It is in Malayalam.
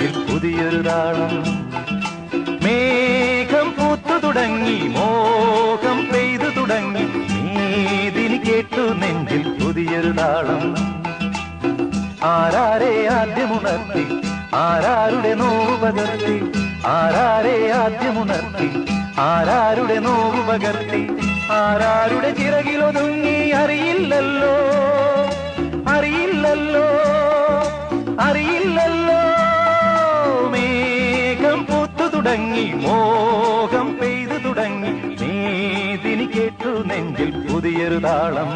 നെഞ്ചിൽ പുതിയൊരു താളം. മേഘം പൂത്തു തുടങ്ങി, മോഹം പെയ്തു തുടങ്ങി, നീതിനി കേട്ടു നെഞ്ചിൽ പുതിയൊരു താളം. ആരാരെ ആദ്യമുണർത്തി, ആരാരുടെ നോവ് പകർത്തി, ആരാരെ ആദ്യമുണർത്തി, ആരാരുടെ നോവ് പകർത്തി, ആരാരുടെ ചിറകിലൊതുങ്ങി അറിയില്ലല്ലോ, അറിയില്ലല്ലോ, അറിയില്ലല്ലോ. മേഘം പൂത്തു തുടങ്ങി, മോഹം പെയ്തു തുടങ്ങി, നീതിനി കേട്ടു നെഞ്ചിൽ പുതിയൊരു താളം.